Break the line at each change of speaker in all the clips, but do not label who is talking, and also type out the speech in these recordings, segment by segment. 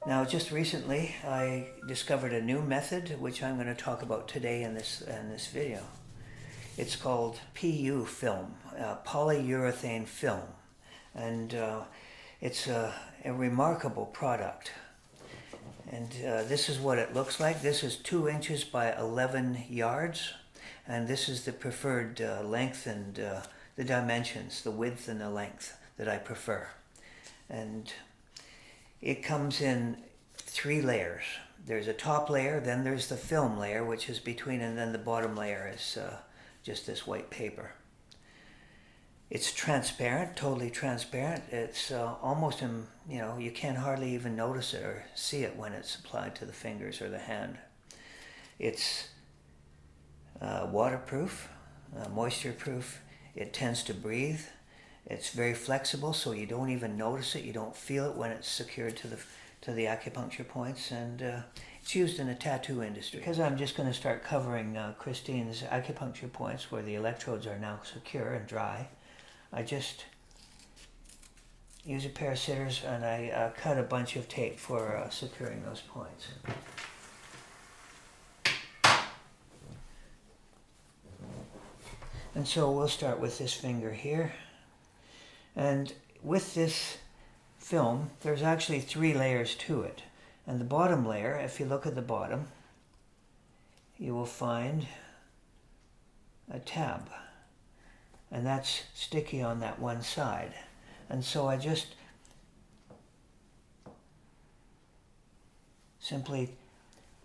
Now, just recently, I discovered a new method, which I'm going to talk about today in this video. It's called PU film, polyurethane film, and it's a remarkable product. And this is what it looks like. This is 2 inches by 11 yards, and this is the preferred length and the dimensions, the width and the length that I prefer. And it comes in 3 layers. There's a top layer, then there's the film layer, which is between, and then the bottom layer is just this white paper. It's transparent, totally transparent. It's almost, you can hardly even notice it or see it when it's applied to the fingers or the hand. It's waterproof, moisture proof. It tends to breathe. It's very flexible, so you don't even notice it. You don't feel it when it's secured to the acupuncture points, and it's used in the tattoo industry. Because I'm just going to start covering Christine's acupuncture points where the electrodes are now secure and dry, I just use a pair of scissors and I cut a bunch of tape for securing those points. And so we'll start with this finger here. And with this film, there's actually 3 layers to it. And the bottom layer, if you look at the bottom, you will find a tab. And that's sticky on that one side. And so I just simply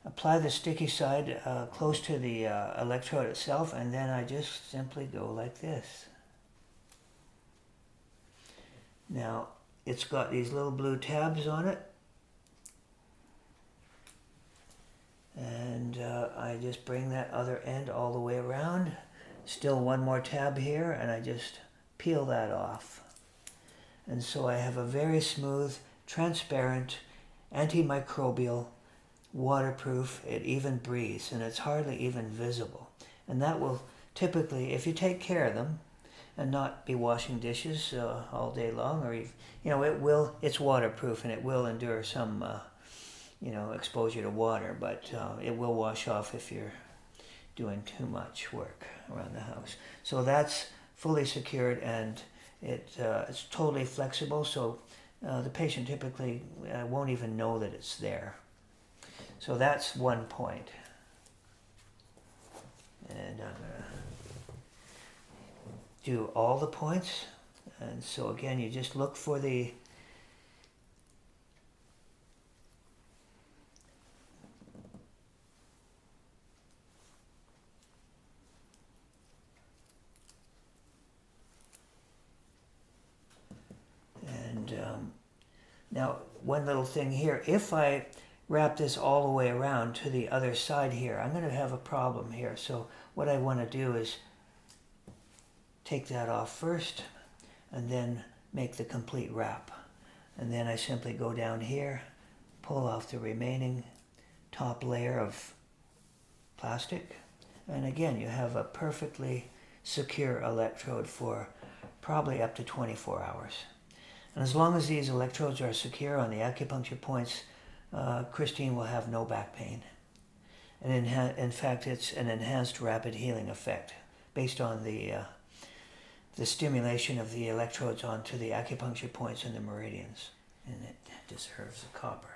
apply the sticky side close to the electrode itself, and then I just simply go like this. Now, it's got these little blue tabs on it, and I just bring that other end all the way around. Still one more tab here, and I just peel that off. And so I have a very smooth, transparent, antimicrobial, waterproof, it even breathes, and it's hardly even visible. And that will typically, if you take care of them and not be washing dishes all day long, or it's waterproof and it will endure some exposure to water, but it will wash off if you're doing too much work around the house. So that's fully secured, and it's totally flexible, so the patient typically won't even know that it's there. So that's one point. And I'm going to do all the points. And so again, you just look for the now, one little thing here, if I wrap this all the way around to the other side here, I'm going to have a problem here. So what I want to do is take that off first and then make the complete wrap. And then I simply go down here, pull off the remaining top layer of plastic. And again, you have a perfectly secure electrode for probably up to 24 hours. And as long as these electrodes are secure on the acupuncture points, Christine will have no back pain. And in fact, it's an enhanced rapid healing effect based on the stimulation of the electrodes onto the acupuncture points and the meridians. And it deserves the copper.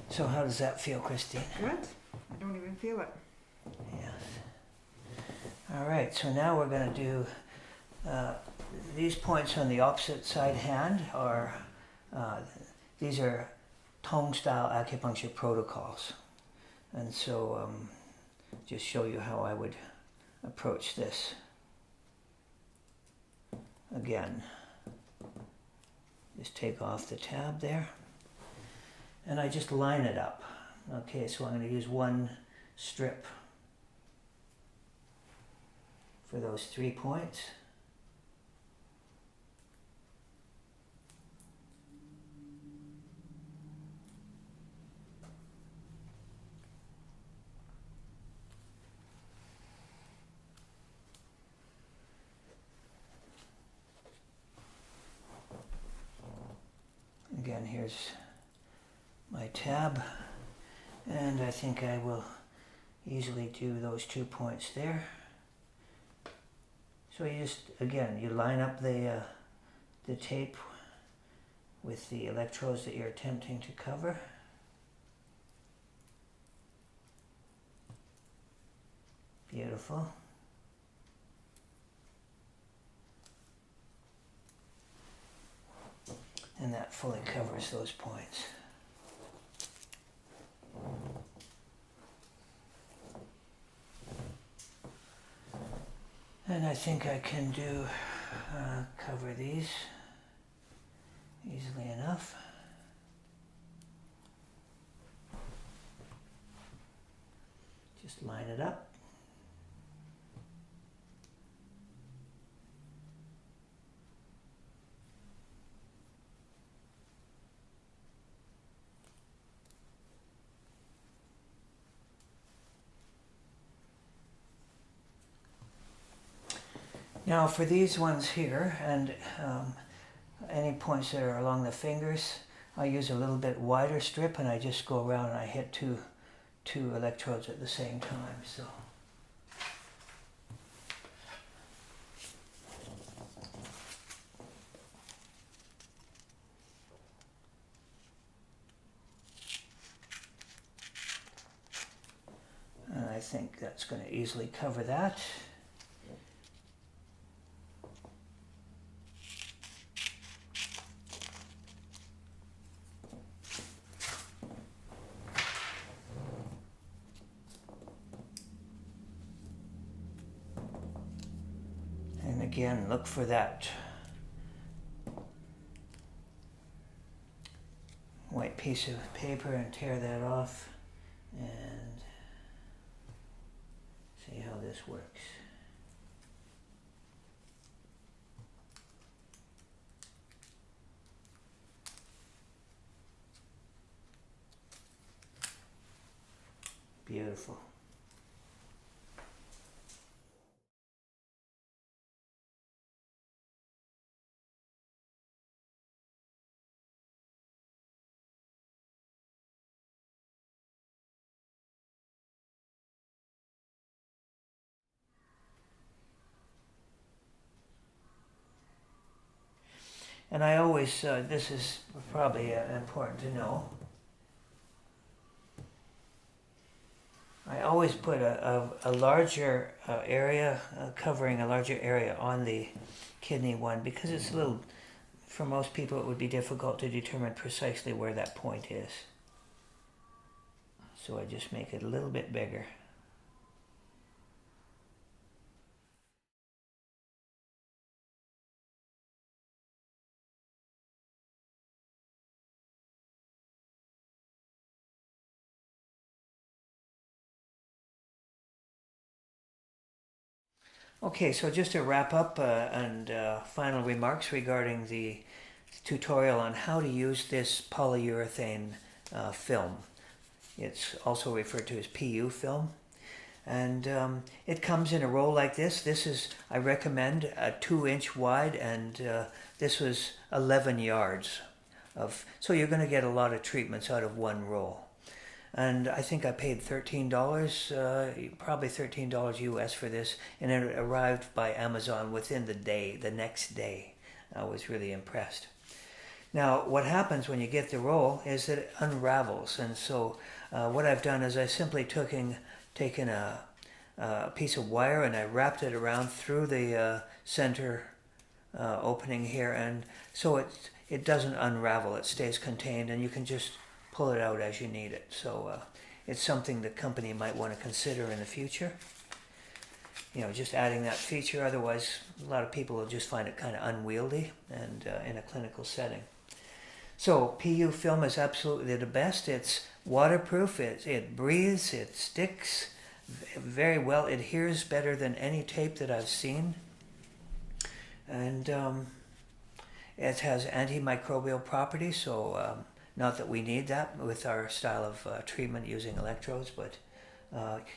So how does that feel, Christine?
Good. I don't even feel it.
Yes. All right, so now we're going to do these points on the opposite side hand are, these are tongue-style acupuncture protocols. And so just show you how I would approach this. Again, just take off the tab there. And I just line it up. Okay, so I'm going to use one strip for those 3 points. Here's my tab, and I think I will easily do those 2 points there. So you just, again, you line up the tape with the electrodes that you're attempting to cover. Beautiful. And that fully covers those points. And I think I can do cover these easily enough. Just line it up. Now for these ones here, and any points that are along the fingers, I use a little bit wider strip, and I just go around and I hit two electrodes at the same time. So. And I think that's going to easily cover that. And again, look for that white piece of paper and tear that off and see how this works. Beautiful. And I always, this is probably important to know, I always put a larger area, covering a larger area on the kidney one, because it's a little, for most people it would be difficult to determine precisely where that point is. So I just make it a little bit bigger. Okay, so just to wrap up and final remarks regarding the tutorial on how to use this polyurethane film. It's also referred to as PU film. And it comes in a roll like this. This is, I recommend, a 2-inch wide, and this was 11 yards of, so you're going to get a lot of treatments out of one roll. And I think I paid $13, probably $13 US for this, and it arrived by Amazon within the next day. I was really impressed. Now, what happens when you get the roll is that it unravels, and so what I've done is I simply taken a piece of wire and I wrapped it around through the center opening here, and so it doesn't unravel, it stays contained, and you can just pull it out as you need it. So it's something the company might want to consider in the future. You know, just adding that feature. Otherwise, a lot of people will just find it kind of unwieldy and in a clinical setting. So PU film is absolutely the best. It's waterproof. It breathes. It sticks very well. It adheres better than any tape that I've seen. And it has antimicrobial properties. So not that we need that with our style of treatment using electrodes, but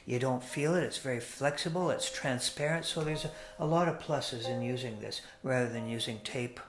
you don't feel it. It's very flexible. It's transparent. So there's a lot of pluses in using this rather than using tape